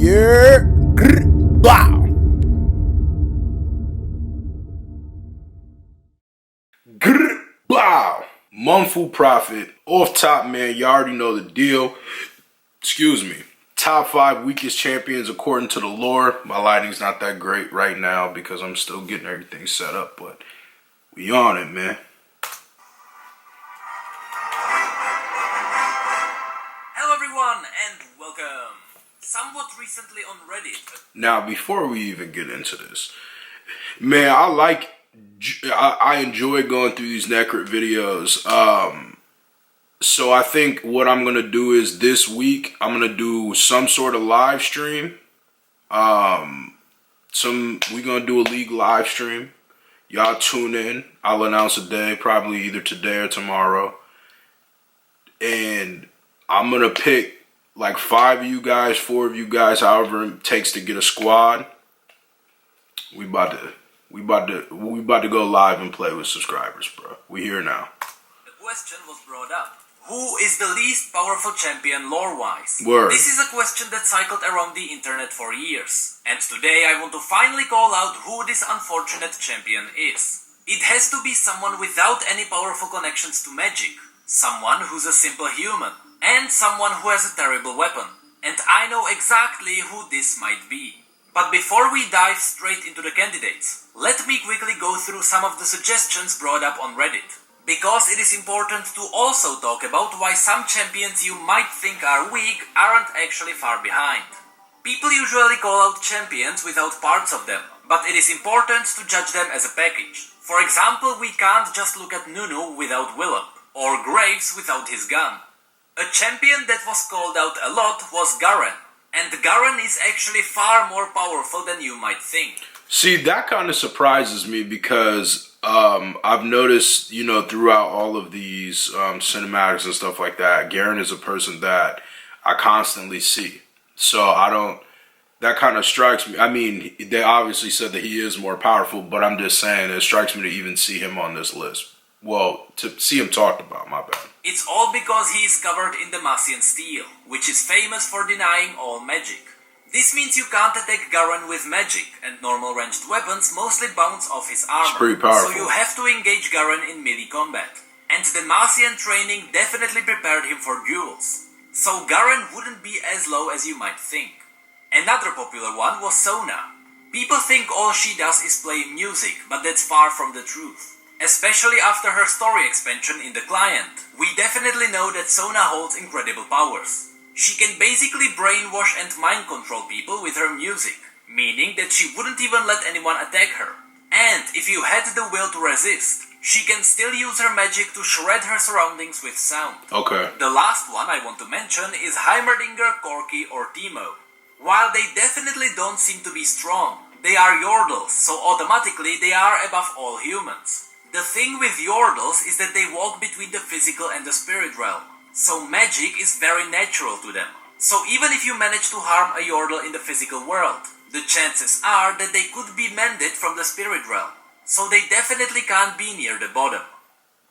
Yeah. Wow. Wow. Monthful profit. Off top, man. You already know the deal. Excuse me. Top 5 weakest champions according to the lore. My lighting's not that great right now because I'm still getting everything set up, but we on it, man. Hello everyone and welcome. Somewhat recently on Reddit. Now, before we even get into this, man, I enjoy going through these Necrit videos. So I think what I'm gonna do is this week I'm gonna do some sort of live stream. We're gonna do a league live stream. Y'all tune in. I'll announce a day, probably either today or tomorrow. And I'm gonna pick like 5 of you guys, 4 of you guys, however it takes to get a squad. We about to go live and play with subscribers, bro. We here now. The question was brought up. Who is the least powerful champion lore-wise? Word. This is a question that cycled around the internet for years. And today I want to finally call out who this unfortunate champion is. It has to be someone without any powerful connections to magic. Someone who's a simple human. And someone who has a terrible weapon. And I know exactly who this might be. But before we dive straight into the candidates, let me quickly go through some of the suggestions brought up on Reddit. Because it is important to also talk about why some champions you might think are weak aren't actually far behind. People usually call out champions without parts of them, but it is important to judge them as a package. For example, we can't just look at Nunu without Willump, or Graves without his gun. A champion that was called out a lot was Garen, and Garen is actually far more powerful than you might think. See, that kind of surprises me because I've noticed, throughout all of these cinematics and stuff like that, Garen is a person that I constantly see. So that kind of strikes me. I mean, they obviously said that he is more powerful, but I'm just saying it strikes me to even see him on this list. Well, to see him talked about, my bad. It's all because he is covered in the Massian steel, which is famous for denying all magic. This means you can't attack Garen with magic, and normal ranged weapons mostly bounce off his armor. It's pretty powerful. So you have to engage Garen in melee combat. And the Massian training definitely prepared him for duels. So Garen wouldn't be as low as you might think. Another popular one was Sona. People think all she does is play music, but that's far from the truth. Especially after her story expansion in the client, we definitely know that Sona holds incredible powers. She can basically brainwash and mind control people with her music, meaning that she wouldn't even let anyone attack her. And if you had the will to resist, she can still use her magic to shred her surroundings with sound. Okay. The last one I want to mention is Heimerdinger, Corki or Teemo. While they definitely don't seem to be strong, they are Yordles, so automatically they are above all humans. The thing with Yordles is that they walk between the physical and the spirit realm, so magic is very natural to them. So even if you manage to harm a Yordle in the physical world, the chances are that they could be mended from the spirit realm, so they definitely can't be near the bottom.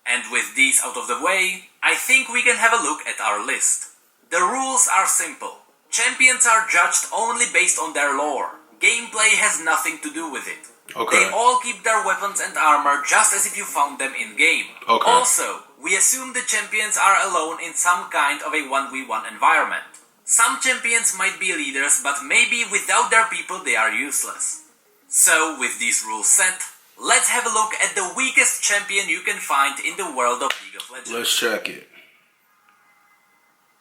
And with these out of the way, I think we can have a look at our list. The rules are simple. Champions are judged only based on their lore. Gameplay has nothing to do with it. Okay. They all keep their weapons and armor just as if you found them in-game. Okay. Also, we assume the champions are alone in some kind of a 1v1 environment. Some champions might be leaders, but maybe without their people they are useless. So, with these rules set, let's have a look at the weakest champion you can find in the world of League of Legends. Let's check it.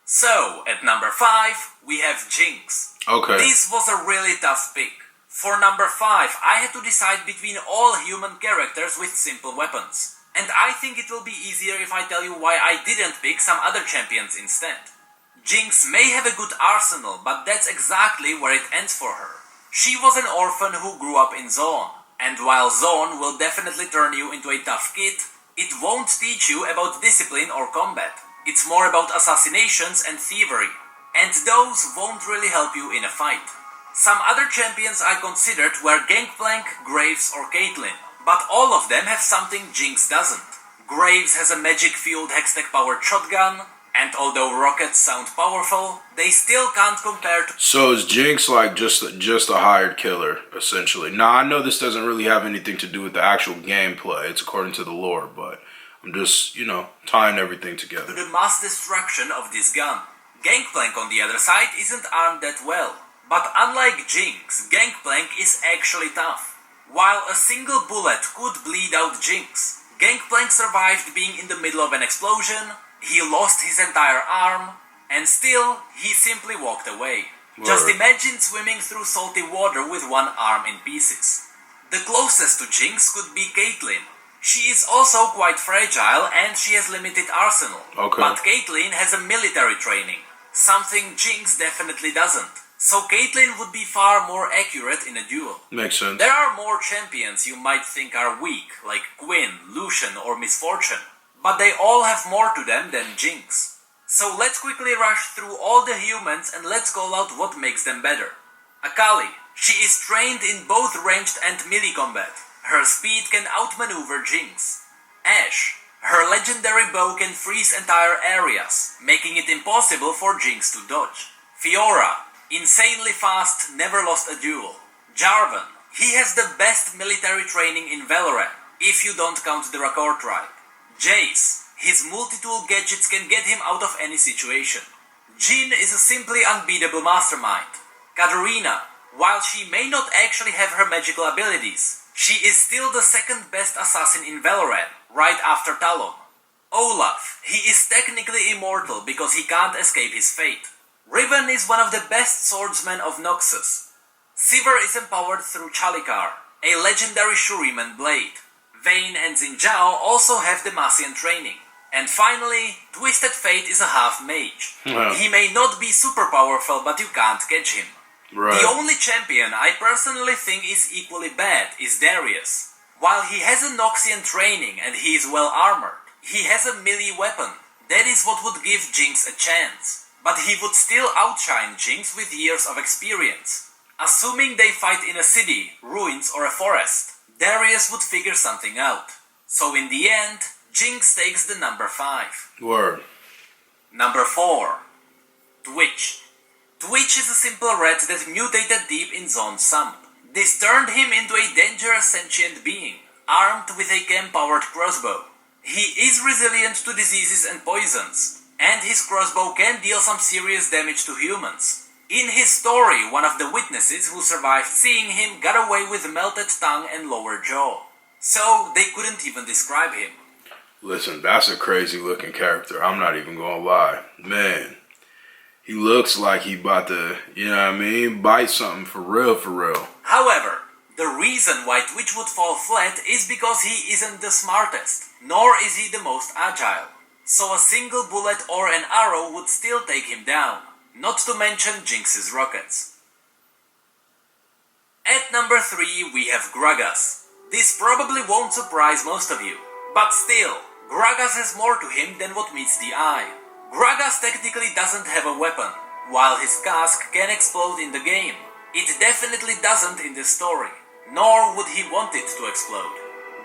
So, at number 5, we have Jinx. Okay. This was a really tough pick. For number 5, I had to decide between all human characters with simple weapons. And I think it will be easier if I tell you why I didn't pick some other champions instead. Jinx may have a good arsenal, but that's exactly where it ends for her. She was an orphan who grew up in Zone. And while Zone will definitely turn you into a tough kid, it won't teach you about discipline or combat. It's more about assassinations and thievery. And those won't really help you in a fight. Some other champions I considered were Gangplank, Graves or Caitlyn, but all of them have something Jinx doesn't. Graves has a magic-fueled hextech-powered shotgun, And although rockets sound powerful, they still can't compare to... So is Jinx like just a hired killer, essentially? Now, I know this doesn't really have anything to do with the actual gameplay. It's according to the lore, but I'm just, tying everything together. The mass destruction of this gun. Gangplank on the other side isn't armed that well. But unlike Jinx, Gangplank is actually tough. While a single bullet could bleed out Jinx, Gangplank survived being in the middle of an explosion, he lost his entire arm, and still, he simply walked away. Word. Just imagine swimming through salty water with one arm in pieces. The closest to Jinx could be Caitlyn. She is also quite fragile and she has limited arsenal. Okay. But Caitlyn has a military training, something Jinx definitely doesn't. So Caitlyn would be far more accurate in a duel. Makes sense. There are more champions you might think are weak, like Quinn, Lucian or Misfortune, but they all have more to them than Jinx. So let's quickly rush through all the humans and let's call out what makes them better. Akali. She is trained in both ranged and melee combat. Her speed can outmaneuver Jinx. Ashe. Her legendary bow can freeze entire areas, making it impossible for Jinx to dodge. Fiora. Insanely fast, never lost a duel. Jarvan. He has the best military training in Valorant, if you don't count the Rakor tribe. Jace. His multi-tool gadgets can get him out of any situation. Jhin is a simply unbeatable mastermind. Katarina. While she may not actually have her magical abilities, she is still the second best assassin in Valorant, right after Talon. Olaf. He is technically immortal because he can't escape his fate. Riven is one of the best swordsmen of Noxus. Sivir is empowered through Chalikar, a legendary Shuriman blade. Vayne and Xin Zhao also have Demacian training. And finally, Twisted Fate is a half mage. Wow. He may not be super powerful, but you can't catch him. Right. The only champion I personally think is equally bad is Darius. While he has a Noxian training and he is well armored, he has a melee weapon. That is what would give Jinx a chance. But he would still outshine Jinx with years of experience. Assuming they fight in a city, ruins or a forest, Darius would figure something out. So in the end, Jinx takes the number 5. Word. Number 4. Twitch. Twitch is a simple rat that mutated deep in Zone Sump. This turned him into a dangerous sentient being, armed with a chem-powered crossbow. He is resilient to diseases and poisons, and his crossbow can deal some serious damage to humans. In his story, one of the witnesses who survived seeing him got away with melted tongue and lower jaw. So they couldn't even describe him. Listen, that's a crazy looking character. I'm not even gonna lie. Man, he looks like he about to, bite something for real, for real. However, the reason why Twitch would fall flat is because he isn't the smartest, nor is he the most agile. So a single bullet or an arrow would still take him down, not to mention Jinx's rockets. At number 3 we have Gragas. This probably won't surprise most of you, but still, Gragas has more to him than what meets the eye. Gragas technically doesn't have a weapon, while his cask can explode in the game. It definitely doesn't in the story, nor would he want it to explode.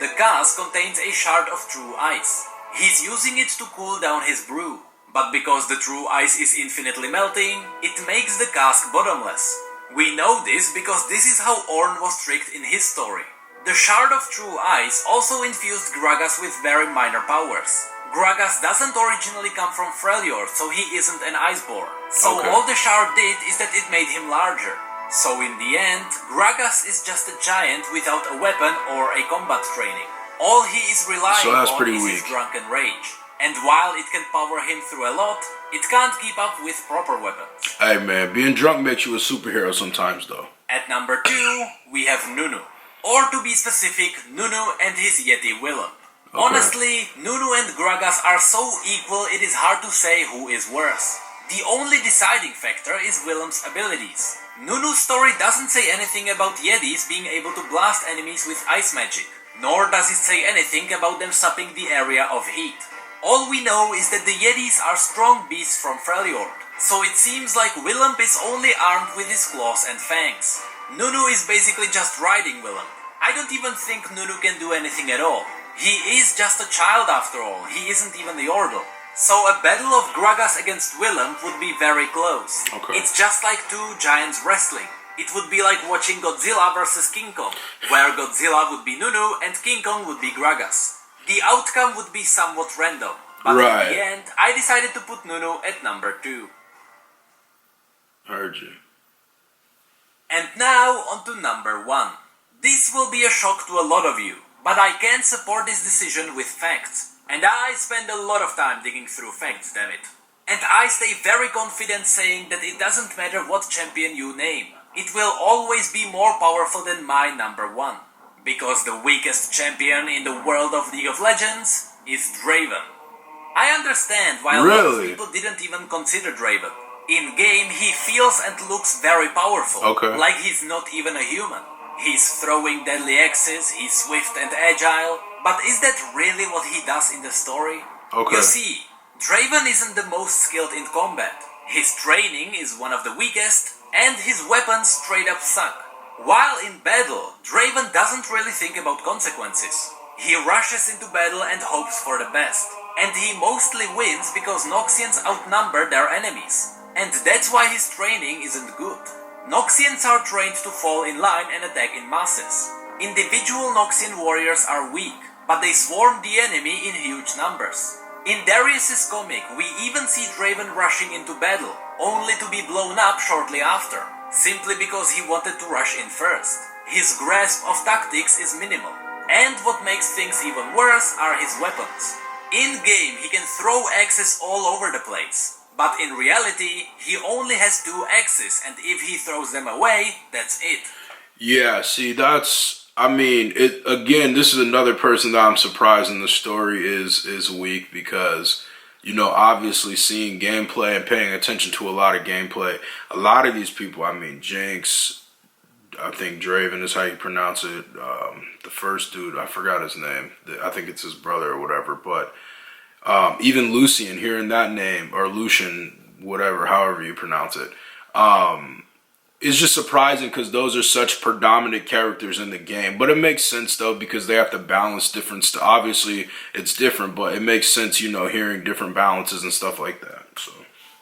The cask contains a shard of true ice. He's using it to cool down his brew, but because the true ice is infinitely melting, it makes the cask bottomless. We know this because this is how Ornn was tricked in his story. The shard of true ice also infused Gragas with very minor powers. Gragas doesn't originally come from Freljord, so he isn't an Iceborn. So Okay. all the shard did is that it made him larger. So in the end, Gragas is just a giant without a weapon or a combat training. All he is relying that's on pretty is weak. his drunken rage. And while it can power him through a lot, it can't keep up with proper weapons. Hey man, being drunk makes you a superhero sometimes though. At number 2, we have Nunu. Or to be specific, Nunu and his Yeti Willump. Okay. Honestly, Nunu and Gragas are so equal it is hard to say who is worse. The only deciding factor is Willump's abilities. Nunu's story doesn't say anything about Yetis being able to blast enemies with ice magic, nor does it say anything about them supping the area of heat. All we know is that the Yetis are strong beasts from Freljord, so it seems like Willump is only armed with his claws and fangs. Nunu is basically just riding Willump. I don't even think Nunu can do anything at all. He is just a child after all, he isn't even the Yordle. So a battle of Gragas against Willump would be very close. Okay. It's just like two giants wrestling. It would be like watching Godzilla versus King Kong, where Godzilla would be Nunu and King Kong would be Gragas. The outcome would be somewhat random, but Right. in the end, I decided to put Nunu at number 2. Heard you. And now on to number 1. This will be a shock to a lot of you, but I can't support this decision with facts. And I spend a lot of time digging through facts, damn it. And I stay very confident saying that it doesn't matter what champion you name. It will always be more powerful than my number 1. Because the weakest champion in the world of League of Legends is Draven. I understand why a lot of people didn't even consider Draven. In game, he feels and looks very powerful, like he's not even a human. He's throwing deadly axes, he's swift and agile, but is that really what he does in the story? You see, Draven isn't the most skilled in combat. His training is one of the weakest, and his weapons straight up suck. While in battle, Draven doesn't really think about consequences. He rushes into battle and hopes for the best. And he mostly wins because Noxians outnumber their enemies. And that's why his training isn't good. Noxians are trained to fall in line and attack in masses. Individual Noxian warriors are weak, but they swarm the enemy in huge numbers. In Darius's comic, we even see Draven rushing into battle, only to be blown up shortly after, simply because he wanted to rush in first. His grasp of tactics is minimal, and what makes things even worse are his weapons. In-game, he can throw axes all over the place, but in reality, he only has 2 axes, and if he throws them away, that's it. Yeah, see, again, this is another person that I'm surprised in the story is weak because, you know, obviously seeing gameplay and paying attention to a lot of gameplay, a lot of these people, Jinx, I think Draven is how you pronounce it, the first dude, I forgot his name, I think it's his brother or whatever, but even Lucian, hearing that name, or Lucian, whatever, however you pronounce it, it's just surprising because those are such predominant characters in the game. But it makes sense, though, because they have to balance different stuff. Obviously, it's different, but it makes sense, you know, hearing different balances and stuff like that. So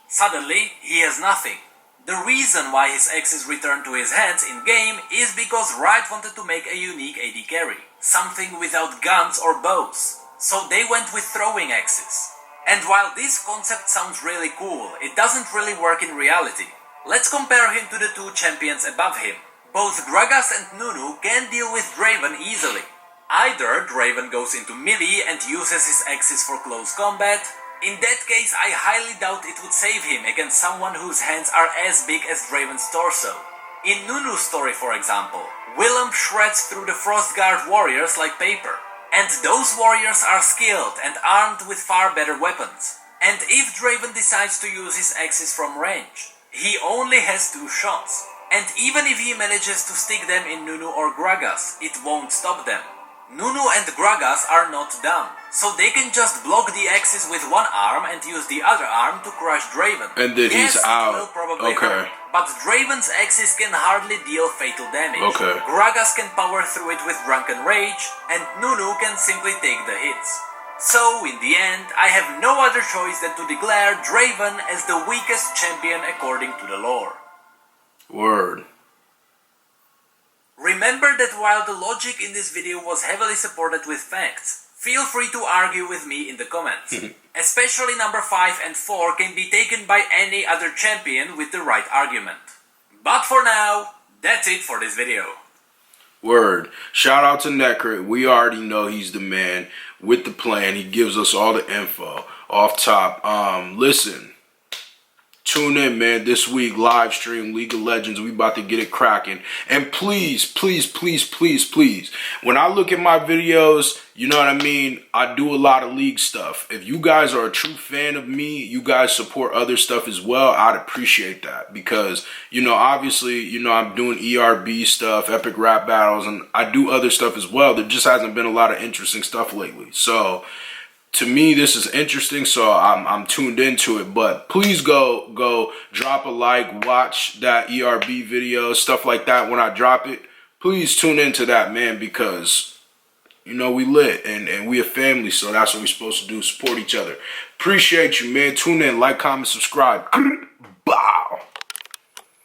suddenly, he has nothing. The reason why his axes returned to his hands in-game is because Riot wanted to make a unique AD carry. Something without guns or bows. So they went with throwing axes. And while this concept sounds really cool, it doesn't really work in reality. Let's compare him to the 2 champions above him. Both Gragas and Nunu can deal with Draven easily. Either Draven goes into melee and uses his axes for close combat. In that case, I highly doubt it would save him against someone whose hands are as big as Draven's torso. In Nunu's story, for example, Willump shreds through the Frostguard warriors like paper. And those warriors are skilled and armed with far better weapons. And if Draven decides to use his axes from range, he only has 2 shots. And even if he manages to stick them in Nunu or Gragas, it won't stop them. Nunu and Gragas are not dumb, so they can just block the axes with one arm and use the other arm to crush Draven. And then he's out. It will probably hurt, but Draven's axes can hardly deal fatal damage. Gragas can power through it with Drunken Rage, and Nunu can simply take the hits. So, in the end, I have no other choice than to declare Draven as the weakest champion according to the lore. Word. Remember that while the logic in this video was heavily supported with facts, feel free to argue with me in the comments. Especially number 5 and 4 can be taken by any other champion with the right argument. But for now, that's it for this video. Word. Shout out to Necrit. We already know he's the man with the plan. He gives us all the info off top. Listen. Tune in, man, this week, live stream, League of Legends. We about to get it cracking. And please, please, please, please, please, when I look at my videos, you know what I mean? I do a lot of League stuff. If you guys are a true fan of me, you guys support other stuff as well, I'd appreciate that. Because, you know, obviously, you know, I'm doing ERB stuff, epic rap battles, and I do other stuff as well. There just hasn't been a lot of interesting stuff lately. So to me, this is interesting, so I'm tuned into it. But please go drop a like, watch that ERB video, stuff like that when I drop it. Please tune into that, man, because, you know, we lit and we a family, so that's what we're supposed to do, support each other. Appreciate you, man. Tune in, like, comment, subscribe.